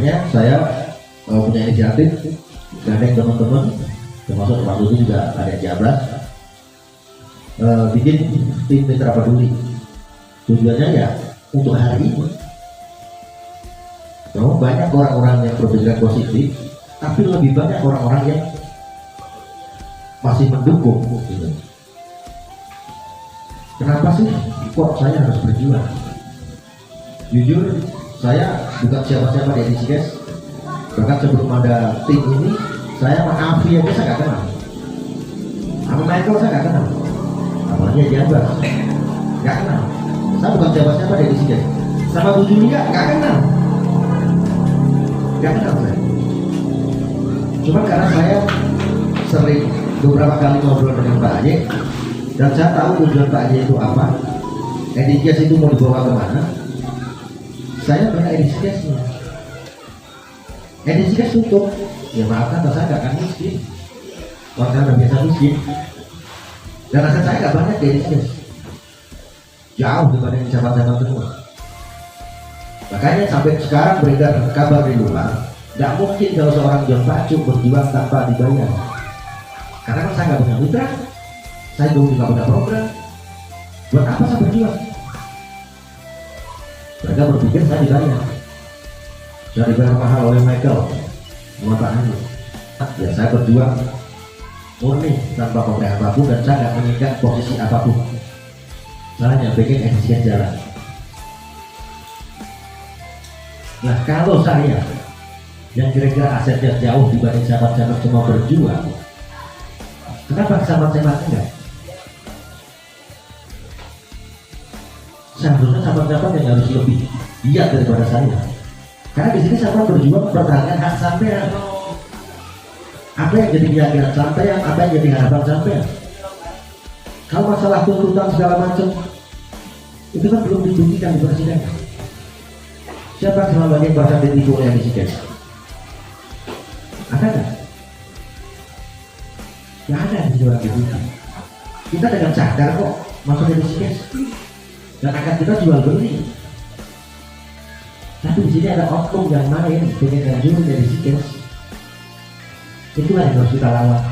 akhirnya saya punya inisiatif gandeng teman-teman, termasuk waktu itu juga ada Jabar, bikin tim mitra peduli. Tujuannya ya untuk hari ini. Memang banyak orang-orang yang berpikiran positif, tapi lebih banyak orang-orang yang masih mendukung. Gitu. Kenapa sih kok saya harus berjuang? Jujur, saya bukan siapa-siapa di edisi guys. Bahkan sebelum ada tim ini, saya sama Afi aja saya nggak kenal. Sama Michael saya nggak kenal. Apalagi Jabar, nggak kenal. Saya bukan siapa-siapa di edisi guys. Sama Bu Julia nggak kenal. Nggak kenal saya. Cuma karena saya sering beberapa kali ngobrol dengan Pak Aje, dan saya tahu tujuan Pak Aje itu apa, edisi itu mau dibawa kemana. Saya punya edisi guysnya. Edisi guys tutup. Ya maaf kan, saya nggak akan miskin. Warga udah biasa miskin. Dan aset saya nggak banyak di edisi guys. Jauh dibanding sahabat-sahabat semua. Makanya sampai sekarang beredar kabar di luar, nggak mungkin kalau seorang John Pacuk berjuang tanpa dibayar. Karena kan saya nggak punya mitra, saya belum juga punya program. Buat apa saya berjuang? Mereka berpikir saya dibayar. Saya dibayar mahal oleh Michael, sama Pak Andi. Ya saya berjuang murni tanpa pemberian apapun, dan saya nggak menginginkan posisi apapun. Saya hanya bikin efisien jalan. Nah kalau saya yang kira-kira asetnya jauh dibanding sahabat-sahabat semua berjuang, kenapa sahabat-sahabat enggak? Seharusnya sahabat-sahabat yang harus lebih giat daripada saya. Karena di sini sahabat berjuang mempertahankan hak sampean. Apa yang jadi keyakinan sampean, apa yang jadi harapan sampean. Kalau masalah tuntutan segala macam itu kan belum dibuktikan di persidangan. Siapa yang selama ini bahkan ditipu oleh edisi guys? Ada nggak? Nggak ada di luar gitu. Kita dengan sadar kok masuk edisi guys, dan akan kita jual beli. Tapi di sini ada oknum yang main dengan ganjil dari sikis. Itulah yang harus kita lawan.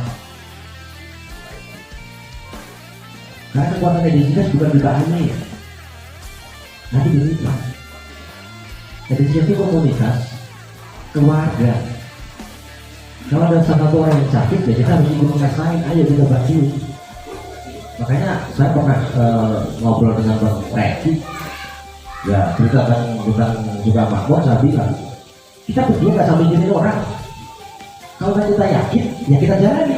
Karena kekuatan edisi guys bukan juga aneh. Nanti begini, edisi itu komunitas, keluarga. Kalau ada satu orang yang sakit, ya kita harus ikut ngerasain. Ayo kita bantu. Makanya saya pernah ngobrol dengan Bang Reki, ya cerita tentang juga makmur. Saya bilang kita berdua nggak sampai mikirin orang. Kalau kita yakin, ya kita jalani.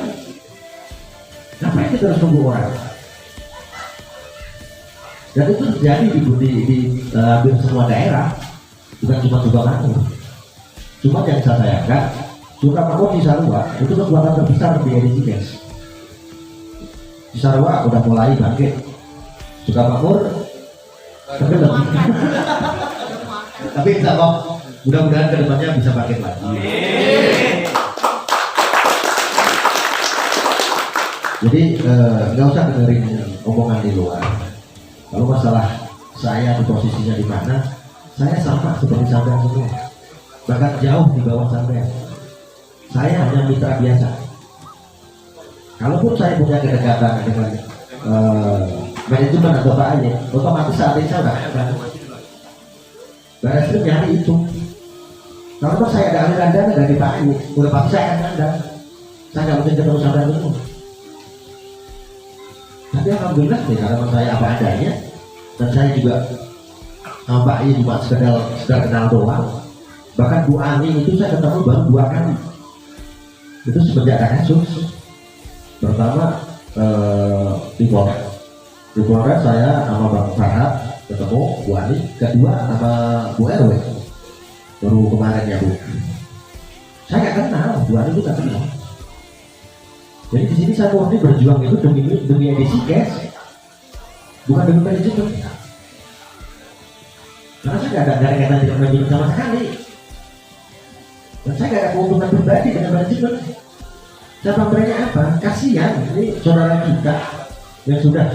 Ngapain kita harus tunggu orang? Dan itu terjadi di hampir semua daerah, bukan cuma Makmur. Cuma yang saya sayangkan, Makmur di Sarua itu kekuatan terbesar di edisi guys. Di Sarua udah mulai bangkit. Makmur tergelam. Tapi insya Allah mudah-mudahan kedepannya bisa bangkit lagi. Jadi nggak usah dengerin omongan di luar. Kalau masalah saya di posisinya di mana, saya sama seperti sampean semua, bahkan jauh di bawah sampean. Saya hanya mitra biasa. Kalaupun saya punya kedekatan dengan manajemen atau Pak Aye, otomatis saat ini saya udah ada. Barangkali nyari itu. Kalau saya ada aliran dana dari Pak Aye, udah pasti saya akan ngandang. Saya nggak mungkin ketemu sampean semua. Tapi alhamdulillah ya, karena saya apa adanya, dan saya juga sama Pak Aye cuma sekedar kenal doang. Bahkan Bu Ani itu saya ketemu baru 2 kali. Itu semenjak ada kasus. Pertama di Polres saya sama Bang Farhat ketemu Bu Ani. Kedua sama Bu RW baru kemarin ya Bu. Saya nggak kenal, Bu Ani itu nggak kenal. Jadi di sini saya murni berjuang itu demi edisi guys, bukan demi manajemen. Karena saya nggak ada kaitan dengan manajemen sama sekali, dan saya nggak ada keuntungan pribadi dengan manajemen. Saya pamrenya apa? Kasihan ini saudara kita yang sudah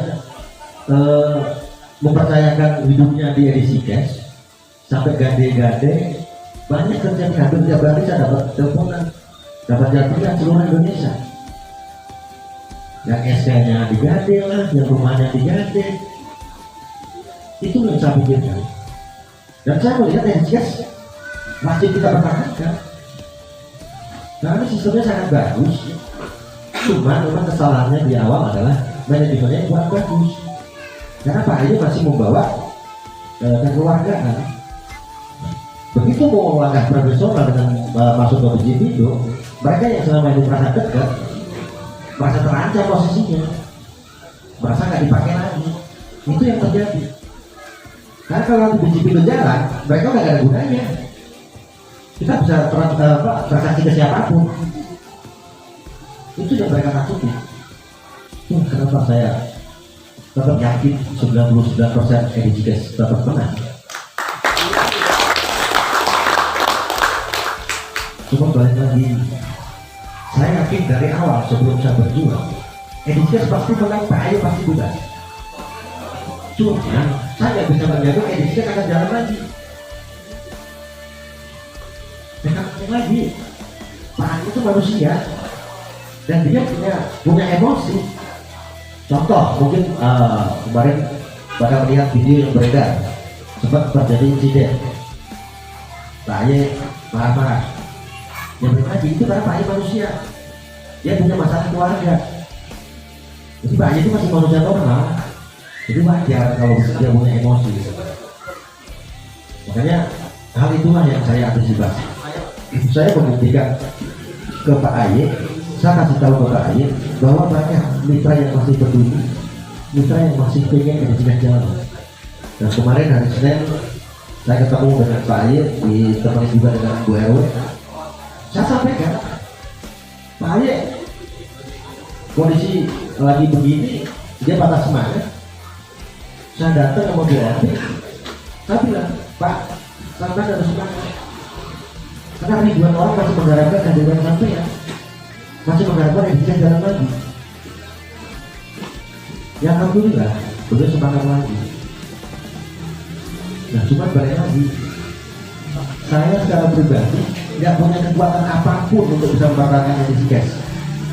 mempercayakan hidupnya di edisi guys, sampai gade-gade banyak terjadi, hampir tiap hari saya dapat teleponan, dapat jadwalnya seluruh Indonesia. Yang SK-nya digade lah, yang rumahnya digade. Itu yang saya pikirkan. Dan saya melihat NCS masih kita pertahankan. Karena sistemnya sangat bagus. Cuma memang kesalahannya di awal adalah manajemennya kurang bagus. Karena Pak Aye masih membawa kekeluargaan. Begitu mau langkah profesional dengan masuk ke BJP itu, mereka yang selama ini merasa dekat, merasa terancam posisinya, merasa nggak dipakai lagi. Itu yang terjadi. Karena kalau nanti BJP berjalan, mereka nggak ada gunanya. Kita bisa transaksi ke siapapun. Itu yang mereka takuti. Itu kenapa saya tetap yakin 99% EDGS tetap menang. Cuma balik lagi, saya yakin dari awal sebelum saya berjuang, EDGS pasti menang, Pak Aye pasti bebas. Cuma saya nggak bisa menjaga EDGS akan jalan lagi. Jangan lagi, Pak Aye itu manusia dan dia punya emosi. Contoh, mungkin kemarin pada melihat video yang beredar, sempat terjadi insiden. Pak Aye marah-marah. Yang lagi itu karena Pak Aye manusia, dia punya masalah keluarga. Jadi Pak Aye itu masih manusia normal, jadi wajar kalau dia punya emosi. Makanya hal itulah yang saya antisipasi. Saya membuktikan ke Pak Aye, saya kasih tahu ke Pak Aye bahwa banyak mitra yang masih peduli, mitra yang masih pengen edukasi jalan. Dan kemarin hari Senin saya ketemu dengan Pak Aye, ditemani juga dengan Bu RW. Saya sampaikan, Pak Aye kondisi lagi begini, dia patah semangat. Saya datang sama Bu RW, saya bilang, Pak, sampai harus semangat. Karena ribuan orang masih mengharapkan kehadiran sampai ya, masih mengharapkan edukasi jalan lagi. Ya alhamdulillah, beliau semangat lagi. Nah cuma balik lagi, saya secara pribadi tidak punya kekuatan apapun untuk bisa mempertahankan EDGS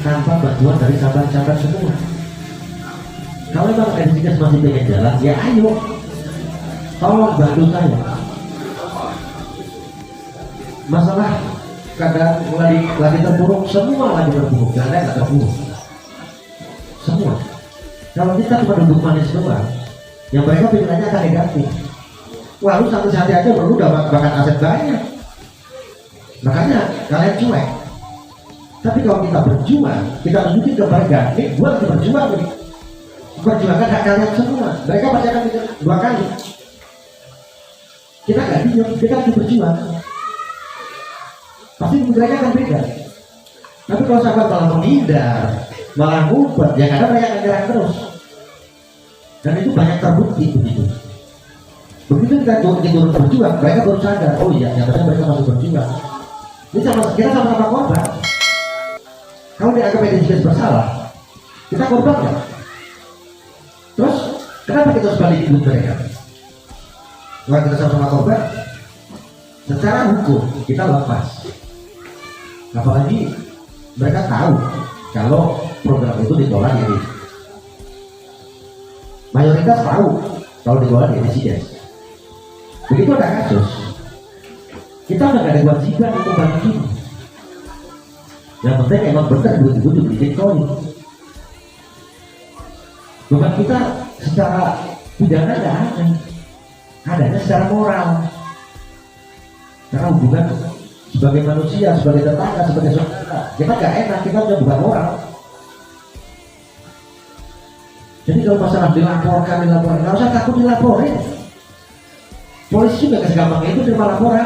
tanpa bantuan dari sahabat-sahabat semua. Kalau memang EDGS masih pengen jalan, ya ayo, tolong bantu saya. Masalah kadang lagi terpuruk, semua lagi terpuruk, gak ada yang terpuruk, semua. Kalau kita cuma duduk manis doang, yang mereka pikirannya akan negatif. Wah, lu satu-satu aja lu udah bahkan aset banyak, makanya kalian cuek. Tapi kalau kita berjuang, kita tunjukin ke mereka, nih gua lagi berjuang nih, perjuangan hak kalian semua. Mereka pasti akan mikir dua kali. Kita gak diem, kita lagi berjuang, pasti mereka akan beda. Tapi kalau sahabat malah menghindar, malah ngumpet, yang ada mereka akan nyerang terus. Dan itu banyak terbukti begitu. Begitu kita turun berjuang, mereka baru sadar, oh iya, nyatanya mereka masih berjuang. Ini kita sama-sama korban. Kalau dianggap EDGS bersalah, kita korban ya. Terus kenapa kita harus balik hidup mereka? Kalau kita sama-sama korban, secara hukum kita lepas. Apalagi mereka tahu kalau program itu ditolak ini. Mayoritas tahu kalau ditolak di EDGS. Begitu ada kasus, kita nggak ada kewajiban untuk bantu. Yang penting emang benar duit itu dibikin koin. Bukan kita secara pidana nggak ada, adanya secara moral. Karena hubungan sebagai manusia, sebagai tetangga, sebagai saudara, kita nggak enak, kita udah bukan moral. Jadi kalau masalah dilaporkan, nggak usah takut dilaporin. Polisi juga gampang itu terima laporan.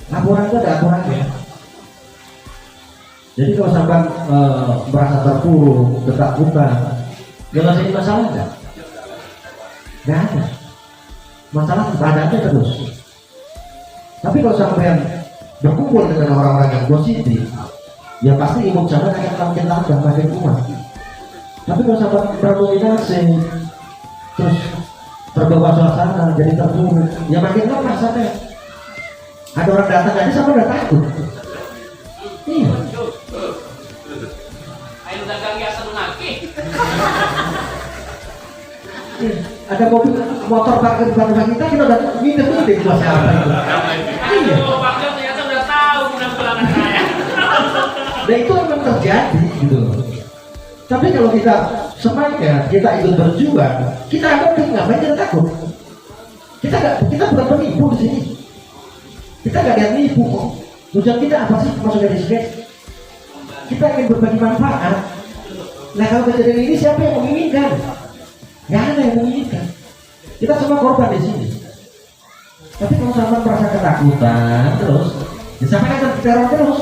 Laporan itu ada aturannya. Jadi kalau sampai merasa terpuruk, ketakutan, jangan jadi masalah nggak? Nggak ada. Masalah ada aja terus. Tapi kalau sampai berkumpul dengan orang-orang yang positif, ya pasti imun zaman akan makin tambah, makin kuat. Tapi kalau sampai berdominasi, terus terbawa suasana, jadi terpuruk, ya makin lemas sampai ada orang datang aja sama udah takut. Iya. Ayo dagang biasa menaki. Ada mobil motor parkir di depan kita udah ngintip itu siapa itu. Iya. Parkir ternyata udah tahu bukan belakang saya. Nah itu memang terjadi gitu. Tapi kalau kita semangat, kita ikut berjuang, kita akan ngapain kita takut? Kita bukan penipu di sini. Kita nggak ada nipu kok. Tujuan kita apa sih masuk dari sini? Kita ingin berbagi manfaat. Nah kalau kejadian ini siapa yang menginginkan? Nggak ada yang menginginkan. Kita semua korban di sini. Tapi kalau sama merasa ketakutan terus, ya sampai akan teror terus.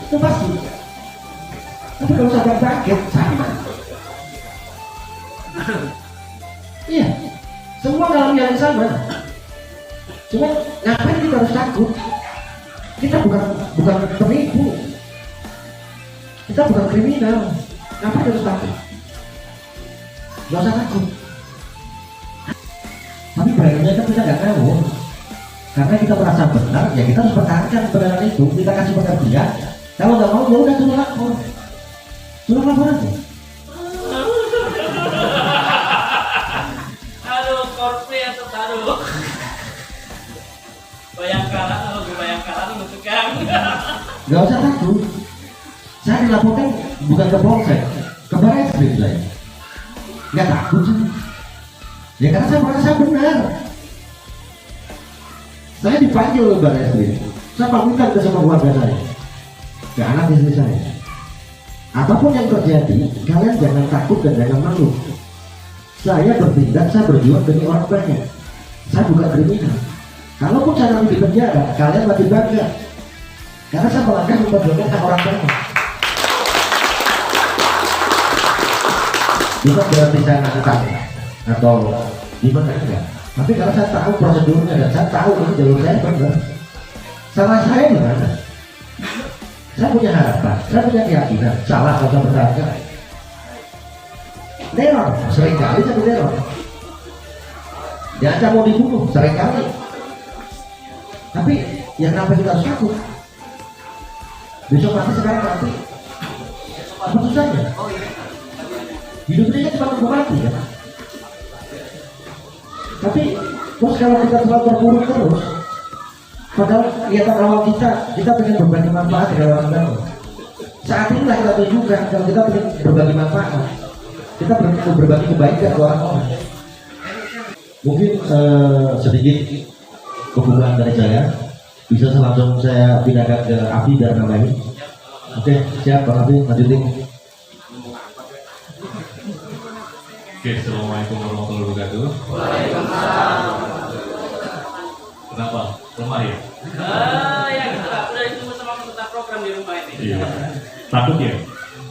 Itu pasti. Tapi kalau sampai bangkit sama. Iya, semua dalam yang sama. Cuma ngapain kita harus takut? Kita bukan penipu. Kita bukan kriminal. Ngapain harus takut? Gak usah takut. Tapi beraninya kan kita nggak tahu. Karena kita merasa benar, ya kita harus pertahankan kebenaran itu. Kita kasih pengertian. Kalau nggak mau, ya udah suruh lapor. Suruh lapor aja. Aduh, korpri atau taruh. Bayangkara, kalau gue bayangkara tuh tegang. Gak usah takut. Saya dilaporkan bukan ke polsek, ke Barreskrim saya. Gak takut sih. Ya karena saya merasa benar. Saya dipanggil oleh Barreskrim. Saya pamitkan ke semua keluarga saya, ke anak istri saya. Apapun yang terjadi, kalian jangan takut dan jangan malu. Saya bertindak, saya berjuang demi orang banyak. Saya bukan kriminal. Kalaupun saya nanti di penjara, kalian wajib bangga. Karena saya melangkah memperjuangkan hak orang banyak. Bukan berarti saya nanti takut atau gimana enggak. Tapi kalau saya tahu prosedurnya dan saya tahu ini jalur saya benar. Salah saya di mana? Saya punya harapan, saya punya keyakinan. Salah kalau saya bertanya. Neror, seringkali saya neror. Diancam mau dibunuh, seringkali. Tapi yang kenapa kita harus takut? Besok mati sekarang mati. Apa susahnya? Hidup ini kan cuma tunggu mati ya. Tapi bos kalau kita terlalu terpuruk terus, padahal niatan awal kita pengen berbagi manfaat dengan orang lain. Saat inilah kita tunjukkan kalau kita pengen berbagi manfaat, kita pengen berbagi kebaikan ke orang lain. Mungkin sedikit kebutuhan dari saya, bisa langsung saya pindahkan ke Afi dan nama ini. Oke, siap Bang Afi, lanjutin. Oke, assalamualaikum warahmatullahi wabarakatuh. Waalaikumsalam. Kenapa? Lemah ya? Ya gitu lah. Udah ditunggu sama peserta program di rumah ini. Iya. Takut ya?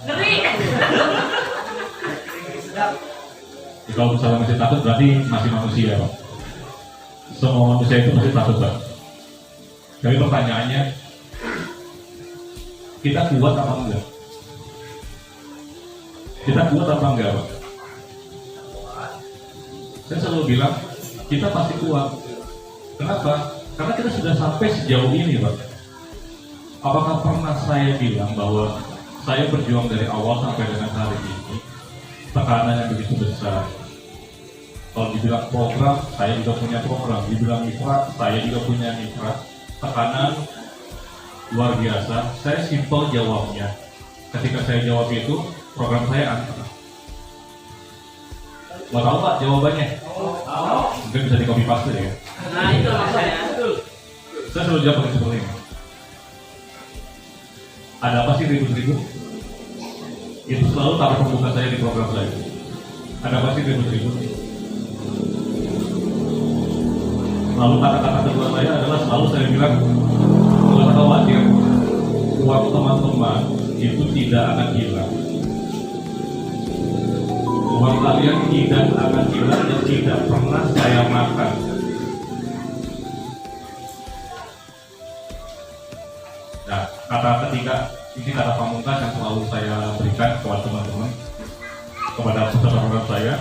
Ngeri. Ya, kalau misalnya masih takut berarti masih manusia, Pak. Semua manusia itu masih takut, Pak. Tapi pertanyaannya, kita kuat apa enggak? Kita kuat apa enggak, Pak? Saya selalu bilang, kita pasti kuat. Kenapa? Karena kita sudah sampai sejauh ini, Pak. Apakah pernah saya bilang bahwa saya berjuang dari awal sampai dengan hari ini, tekanan yang begitu besar? Kalau dibilang program, saya juga punya program. Dibilang mitra, saya juga punya mitra. Tekanan luar biasa. Saya simpel jawabnya. Ketika saya jawab itu, program saya angker. Mau tahu Pak jawabannya? Tahu. Mungkin bisa di copy paste ya. Nah itu maksudnya. Saya selalu jawab pakai seperti ini. Ada apa sih ribut-ribut? Itu selalu taruh pembuka saya di program saya. Ada apa sih ribut-ribut? Lalu kata-kata kedua saya adalah selalu saya bilang, nggak usah khawatir, uang teman-teman itu tidak akan hilang. Uang kalian tidak akan hilang dan tidak pernah saya makan. Nah, kata ketiga ini kata pamungkas yang selalu saya berikan kepada teman-teman, kepada peserta program saya.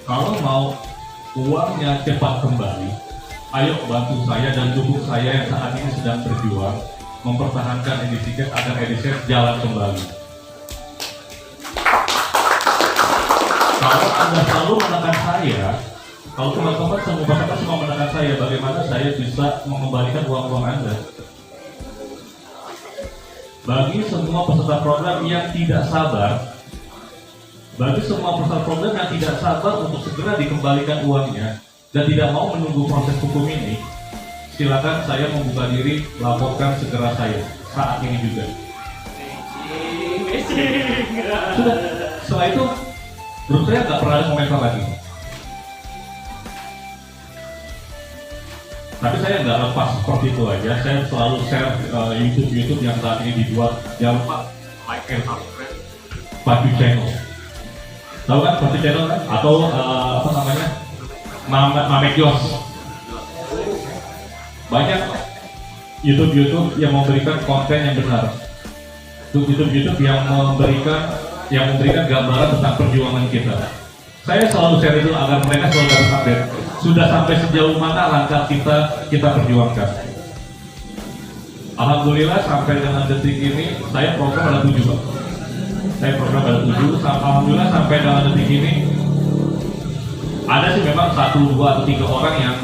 kalau mau uangnya cepat kembali, ayo bantu saya dan dukung saya yang saat ini sedang berjuang mempertahankan edisi cash agar edisi cash jalan kembali. Kalau Anda selalu menekan saya, kalau teman-teman semua peserta semua menekan saya, bagaimana saya bisa mengembalikan uang-uang Anda? Bagi semua peserta program yang tidak sabar, bagi semua peserta program yang tidak sabar untuk segera dikembalikan uangnya dan tidak mau menunggu proses hukum ini, silakan saya membuka diri, laporkan segera saya saat ini juga. Sudah, setelah itu grup saya nggak pernah ada komentar lagi. Tapi saya nggak lepas seperti itu aja. Saya selalu share YouTube yang saat ini dibuat. Jangan lupa like and subscribe Padu Channel. Tahu kan Padu Channel kan? Atau apa namanya? Mamekios. Banyak YouTube yang memberikan konten yang benar. YouTube yang memberikan gambaran tentang perjuangan kita. Saya selalu share itu agar mereka selalu dapat update. Sudah sampai sejauh mana langkah kita perjuangkan. Alhamdulillah sampai dengan detik ini saya program ada 7 Pak. Saya program ada 7. Alhamdulillah sampai dengan detik ini ada sih memang 1, 2 atau 3 orang yang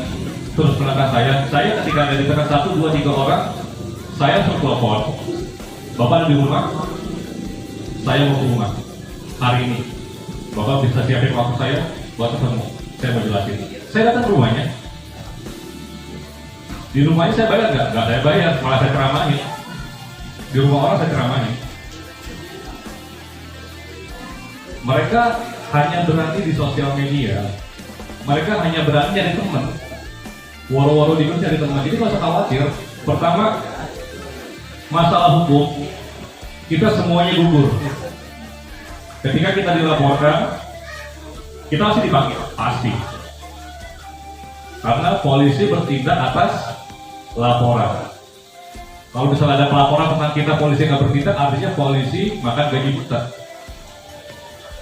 terus menekan saya. Saya ketika ada ditekan 1, 2, 3 orang, saya langsung telepon. Bapak ada di rumah? Saya mau ke rumah hari ini. Bapak bisa siapin waktu saya buat ketemu. Saya mau jelasin. Saya datang ke rumahnya. Di rumahnya saya bayar nggak? Nggak saya bayar, malah saya ceramahin. Di rumah orang saya ceramahin. Mereka hanya berani di sosial media. Mereka hanya berani nyari teman. Woro-woro di grup nyari teman. Jadi nggak usah khawatir. Pertama, masalah hukum kita semuanya gugur. Ketika kita dilaporkan, kita masih dipanggil, pasti. Karena polisi bertindak atas laporan. Kalau misalnya ada pelaporan tentang kita, polisi nggak bertindak, artinya polisi makan gaji buta.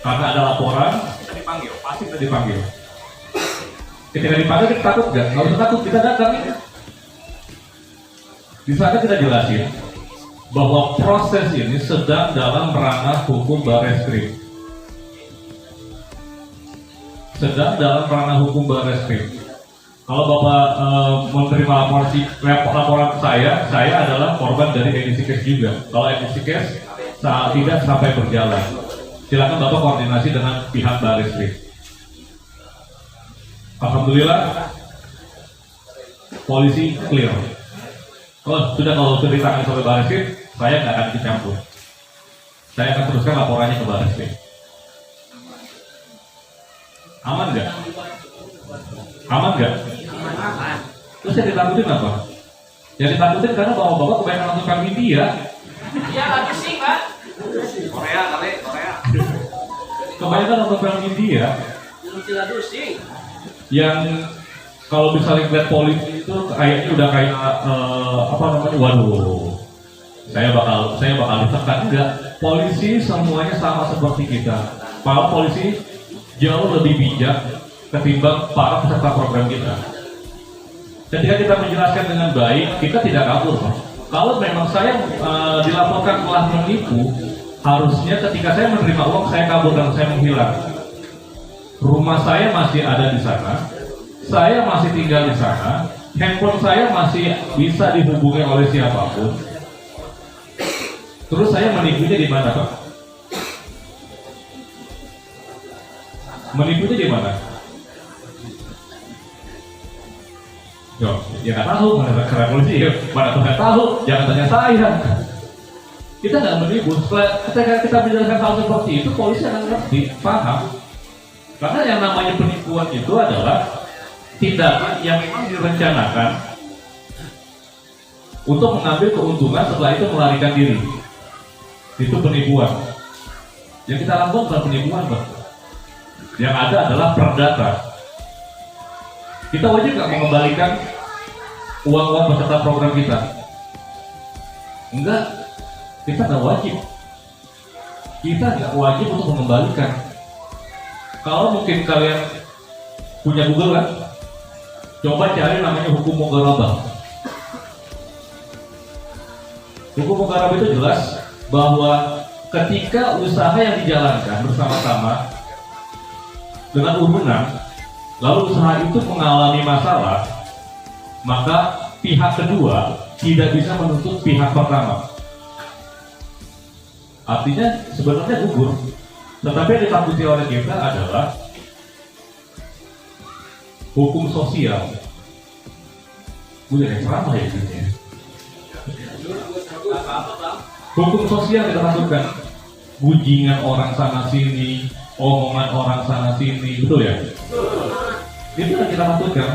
Karena ada laporan, kita dipanggil, pasti kita dipanggil. Ketika dipanggil kita takut nggak? Nggak usah takut, kita datang. Di sana kita jelasin bahwa proses ini sedang dalam ranah hukum Barreskrim. Sedang dalam ranah hukum Barreskrim. Kalau Bapak menerima laporan saya adalah korban dari edisi case juga. Kalau edisi case tidak sampai berjalan, silakan Bapak koordinasi dengan pihak Barreskrim. Alhamdulillah, polisi clear. Kalau sudah ditangani oleh Barreskrim, saya nggak akan ikut campur. Saya akan teruskan laporannya ke Barreskrim. Aman nggak? Aman nggak? Terus yang ditakutin apa? Yang ditakutin karena bapak-bapak kebanyakan nonton film India. Iya, lagi sih, Pak. Korea. Kebanyakan nonton film India. Yang kalau misalnya lihat polisi itu kayaknya udah kayak waduh, saya bakal ditekan. Enggak, polisi semuanya sama seperti kita. Para polisi jauh lebih bijak ketimbang para peserta program kita. Ketika kita menjelaskan dengan baik, kita tidak kabur. Kalau memang saya dilaporkan telah menipu, harusnya ketika saya menerima uang saya kabur dan saya menghilang. Rumah saya masih ada di sana, saya masih tinggal di sana, handphone saya masih bisa dihubungi oleh siapapun. Terus saya menipunya di mana, Pak? Menipunya di mana? Ya nggak tahu, karena polisi ya, mana tuh nggak tahu, jangan tanya saya. Kita nggak menipu. Ketika kita menjelaskan hal seperti itu, polisi akan ngerti, paham. Karena yang namanya penipuan itu adalah tindakan yang memang direncanakan untuk mengambil keuntungan setelah itu melarikan diri. Itu penipuan. Yang kita lakukan bukan penipuan, Pak. Yang ada adalah perdata. Kita wajib nggak mengembalikan uang-uang peserta program kita? Enggak, kita nggak wajib. Kita nggak wajib untuk mengembalikan. Kalau mungkin kalian Punya Google kan? Coba cari namanya hukum mugharabah. Hukum mugharabah itu jelas bahwa ketika usaha yang dijalankan bersama-sama dengan urunan, lalu usaha itu mengalami masalah, maka pihak kedua tidak bisa menuntut pihak pertama. Artinya sebenarnya gugur. Tetapi yang ditakuti oleh kita adalah hukum sosial. Udah yang ceramah ya ini. Hukum sosial kita takutkan. Bujingan orang sana sini, omongan orang sana sini, betul ya? Itu yang kita takutkan.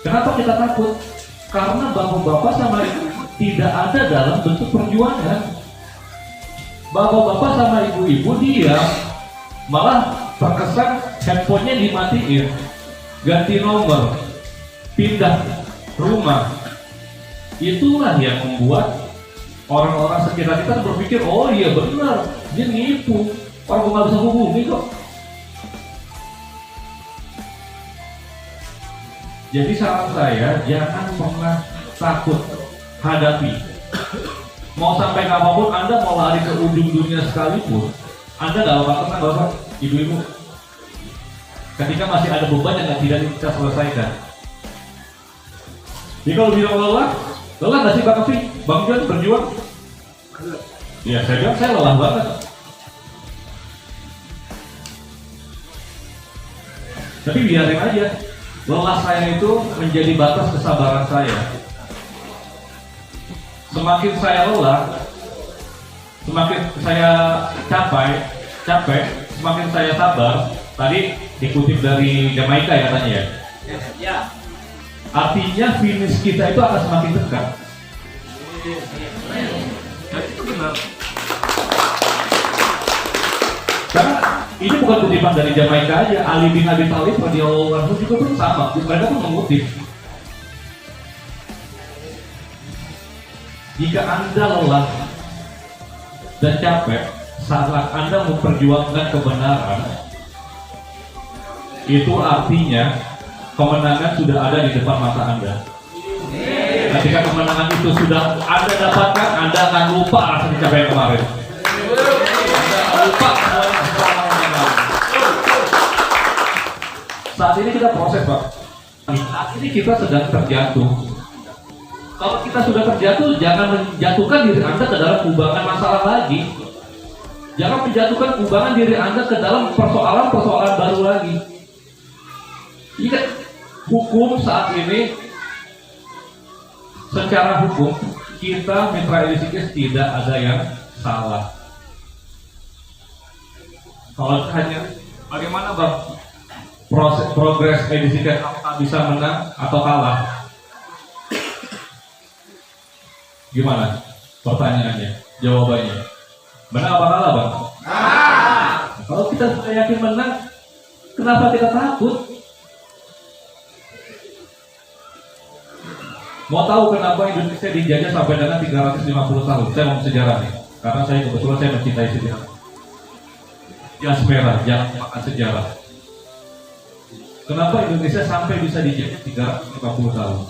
Kenapa kita takut? Karena bapak-bapak sama ibu tidak ada dalam bentuk perjuangan. Bapak-bapak sama ibu-ibu dia malah terkesan handphonenya dimatiin, ganti nomor, pindah rumah. Itulah yang membuat orang-orang sekitar kita berpikir, oh iya benar, dia nipu, orang nggak bisa hubungi kok. Jadi saran saya, jangan pernah takut hadapi. Mau sampai kapanpun Anda mau lari ke ujung dunia sekalipun, Anda gak bakal tenang bapak, ibu-ibu. Ketika masih ada beban yang tidak kita selesaikan. Jadi kalau bilang lelah gak sih Pak Kavi? Bang John berjuang? Ya saya bilang saya lelah banget. Tapi biarin aja. Lelah saya itu menjadi batas kesabaran saya. Semakin saya lelah, semakin saya capek, semakin saya sabar. Tadi dikutip dari Jamaika ya katanya ya. Ya. Artinya finish kita itu akan semakin dekat. Itu benar. Karena ini bukan kutipan dari Jamaika aja. Ali bin Abi Thalib radhiyallahu anhu juga pun sama. Mereka pun mengutip. Jika Anda lelah dan capek saat Anda memperjuangkan kebenaran, itu artinya kemenangan sudah ada di depan mata Anda. Ketika kemenangan itu sudah Anda dapatkan, Anda akan lupa rasa capek kemarin. Anda akan lupa semuanya. Saat ini kita proses, Pak. Saat ini kita sedang terjatuh. Kalau kita sudah terjatuh, jangan menjatuhkan diri Anda ke dalam kubangan masalah lagi. Jangan menjatuhkan kubangan diri Anda ke dalam persoalan-persoalan baru lagi. Ingat, hukum saat ini, secara hukum, kita mitra edisi tidak ada yang salah. Kalau hanya bagaimana Bang progres edisi apakah bisa menang atau kalah? Gimana pertanyaannya? Jawabannya menang apa kalah Bang? Kalau kita sudah yakin menang, kenapa kita takut? Mau tahu kenapa Indonesia dijajah sampai dengan 350 tahun? Saya mau sejarah nih, karena saya kebetulan saya mencintai sejarah. Jas merah, jangan makan sejarah. Kenapa Indonesia sampai bisa dijajah 350 tahun?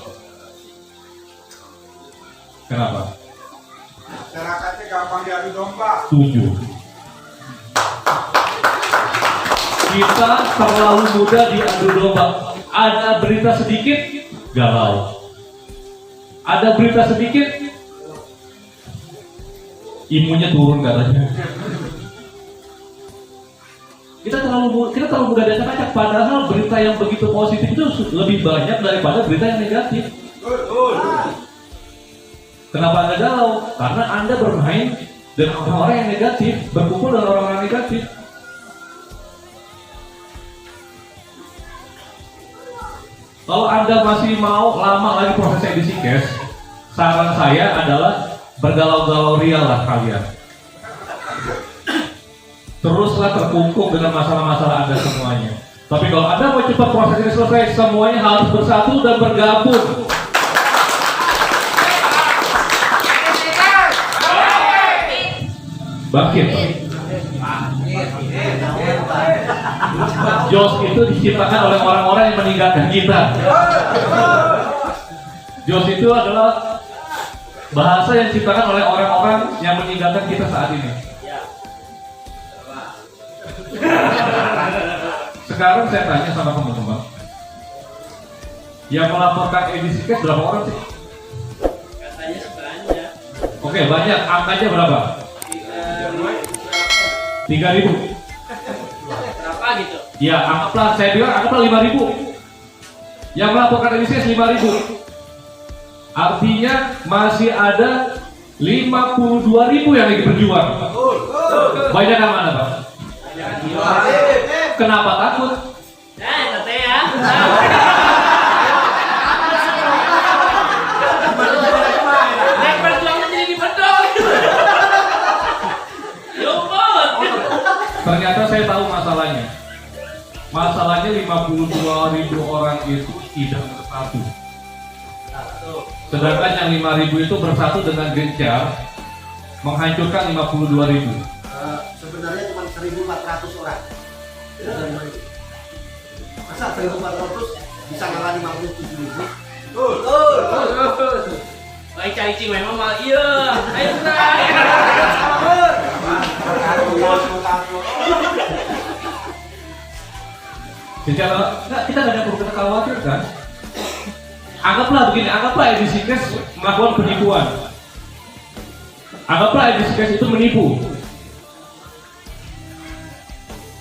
Kenapa? Masyarakatnya gampang diadu domba. Setuju. Kita terlalu mudah diadu domba. Ada berita sedikit, galau. Ada berita sedikit, imunnya turun katanya. Kita terlalu mudah diacak-acak. Padahal berita yang begitu positif itu lebih banyak daripada berita yang negatif. Kenapa Anda galau? Karena Anda bermain dengan orang-orang yang negatif, berkumpul dengan orang-orang negatif. Kalau Anda masih mau lama lagi proses edisi cash, saran saya adalah bergalau-galau rial lah kalian. Teruslah terkungkung dengan masalah-masalah Anda semuanya. Tapi kalau Anda mau cepat proses ini selesai, semuanya harus bersatu dan bergabung. Bangkit. Jos itu diciptakan oleh orang-orang yang meninggalkan kita. Jos itu adalah bahasa yang diciptakan oleh orang-orang yang meninggalkan kita saat ini. Sekarang saya tanya sama teman-teman, yang melaporkan edisi case berapa orang sih? Katanya sebanyak. Oke, banyak. Angkanya berapa? 3.000. Berapa gitu? Ya, anggaplah, saya bilang anggaplah 5.000. Yang melaporkan edisi case 5.000. Artinya masih ada 52.000 yang lagi berjuang. Banyak yang mana, Pak? Kenapa takut? Tete ya. Naik perjuangan jadi bedol. Yobot. Ternyata saya tahu masalahnya. Masalahnya 52.000 orang itu tidak bersatu. Sedangkan yang 5.000 itu bersatu dengan gencar menghancurkan 52.000. Sebenarnya cuma 1.400 orang. Masa 1.400 bisa ngalah 57.000? Baik cari cing memang mal iya. Ayo Bray. Secara kita nggak ada perlu kita khawatir kan? Anggaplah begini, anggaplah edisi case melakukan penipuan. Anggaplah edisi case itu menipu.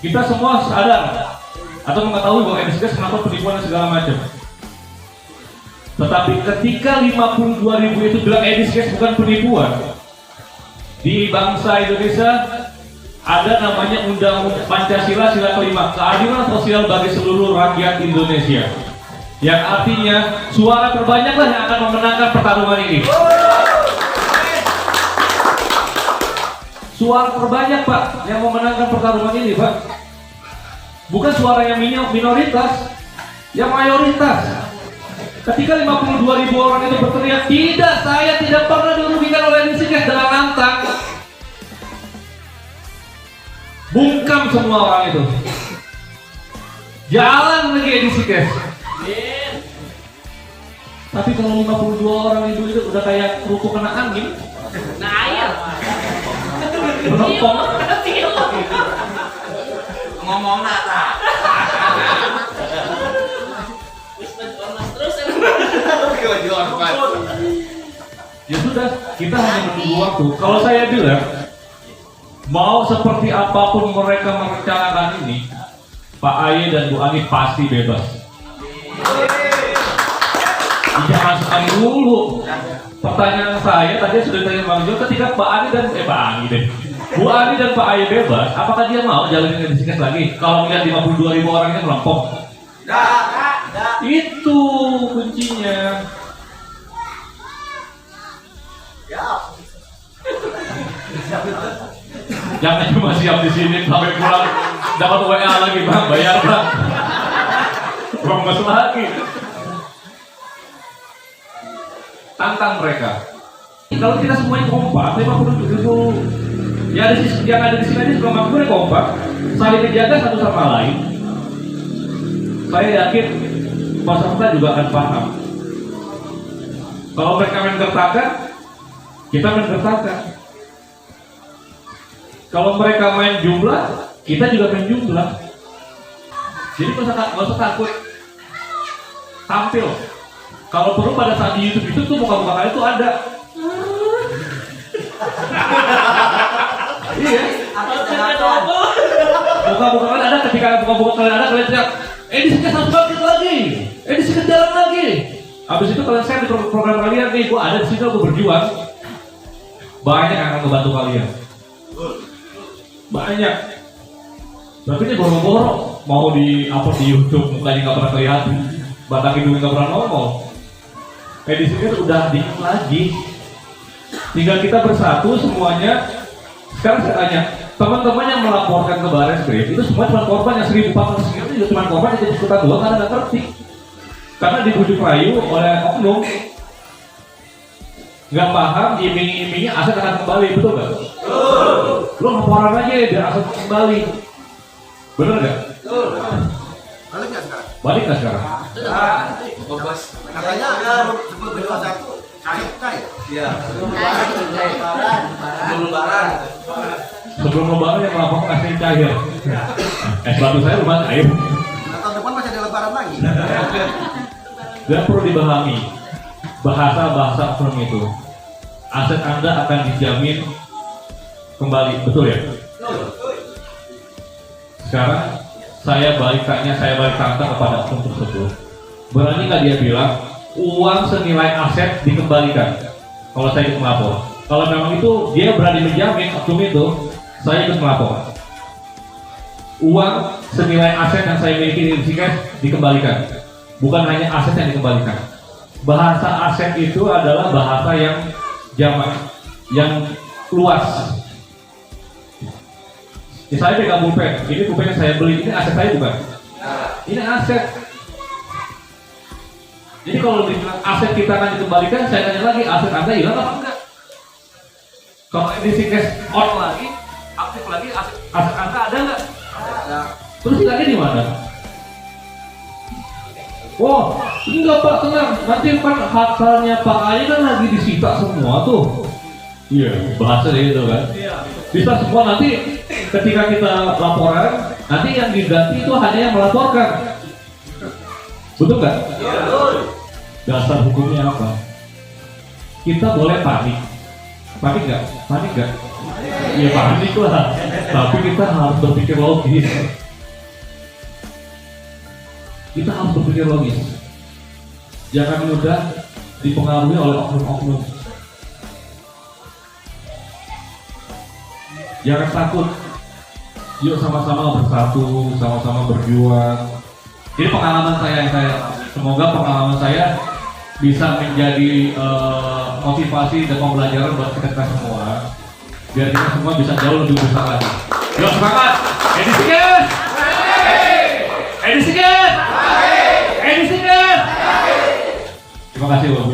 Kita semua sadar atau mengetahui bahwa edisi case melakukan penipuan dan segala macam. Tetapi ketika 52.000 itu bilang edisi case bukan penipuan, di bangsa Indonesia ada namanya Undang-Undang Pancasila Sila kelima, keadilan sosial bagi seluruh rakyat Indonesia. Yang artinya suara terbanyaklah yang akan memenangkan pertarungan ini. Suara terbanyak Pak yang memenangkan pertarungan ini Pak. Bukan suara yang minoritas, yang mayoritas. Ketika 52.000 orang itu berteriak, tidak, saya tidak pernah dirugikan oleh edisi case dengan lantang. Bungkam semua orang itu. Jalan lagi edisi case. Tapi kalau 52 orang itu udah kayak kerupuk kena angin. Nah air. Menempong. Ngomong nata. Terus Ya sudah, kita hanya menunggu waktu. Kalau saya bilang, mau seperti apapun mereka merencanakan ini, Pak Aye dan Bu Ani pasti bebas. Jangan sekali dulu. Pertanyaan saya tadi sudah ditanya Bang Jo, ketika Pak Ani dan Bu Ani dan Pak Aye bebas, apakah dia mau jalanin edisi case lagi? Kalau melihat 52.000 orangnya melompok, itu kuncinya. Jangan cuma siap di sini sampai pulang dapat WA lagi Bang, bayar Bang. Rombos lagi. Tantang mereka. Kalau kita semuanya kompak, 57 ya yang ada di sini juga makmurnya kompak, saling menjaga satu sama lain. Saya yakin peserta juga akan paham. Kalau mereka main gertakan, kita main gertakan. Kalau mereka main jumlah, kita juga main jumlah. Jadi nggak usah takut tampil. Kalau perlu pada saat di YouTube itu tuh muka-muka kalian tuh ada. Iya. Muka-muka kalian ada, ketika muka-muka kalian ada, kalian teriak, edisi case harus bangkit lagi, edisi case jalan lagi. Habis itu kalian share di program kalian nih, gua ada di sini, gua berjuang. Banyak yang akan ngebantu kalian. Banyak. Tapi ini boro-boro mau di-upload di YouTube, mukanya nggak pernah kelihatan, batang hidungnya nggak pernah nongol. Edisinya udah dingin lagi. Tinggal kita bersatu semuanya. Sekarang saya tanya, teman-teman yang melaporkan ke Barreskrim itu semua cuma korban yang 1.400 sekian itu cuma korban yang ikutan doang karena nggak ngerti. Karena dibujuk rayu oleh oknum, nggak paham, iming-imingnya aset akan kembali, betul nggak? Lo laporan aja biar aset kembali, bener nggak? Balik nggak sekarang? Balik nggak sekarang? Katanya sebelum berpuasa itu kita ya? Iya. Sebelum lebaran. Sebelum lebaran yang melaporkan asli cair. Es batu saya lumayan air. Nah, tahun depan masih ada lebaran lagi. Dan perlu dipahami bahasa firm itu, aset Anda akan dijamin kembali, betul ya? Sekarang saya balik tanya kepada oknum tersebut, berani nggak dia bilang uang senilai aset dikembalikan kalau saya ikut melapor? Kalau memang itu dia berani menjamin oknum itu, saya ikut melapor. Uang senilai aset yang saya miliki di Rizikes dikembalikan, bukan hanya aset yang dikembalikan. Bahasa aset itu adalah bahasa yang jamak, yang luas. Saya pegang pulpen, ini pulpen yang saya beli, ini aset saya bukan? Ini aset. Jadi kalau dibilang aset kita akan dikembalikan, saya tanya lagi, aset Anda hilang apa enggak? Kalau edisi cash on lagi, aktif lagi, aset Anda ada enggak? Terus hilangnya di mana? Oh, enggak Pak, tenang. Nanti kan hartanya Pak Ayi kan lagi disita semua tuh. Iya, bahasa itu kan. Bisa semua nanti ketika kita laporan, nanti yang diganti itu hanya yang melaporkan. Betul nggak? Betul. Dasar hukumnya apa? Kita boleh panik. Panik nggak? Panik nggak? Iya panik lah. Tapi kita harus berpikir logis. Kita harus berpikir logis. Jangan mudah dipengaruhi oleh oknum-oknum. Jangan takut. Yuk sama-sama bersatu, sama-sama berjuang. Ini pengalaman saya semoga pengalaman saya bisa menjadi motivasi dan pembelajaran buat kita semua. Biar kita semua bisa jauh lebih besar lagi. Yuk semangat! Edisi Gas! Edisi Gas! Edisi Gas! Terima kasih Bapak.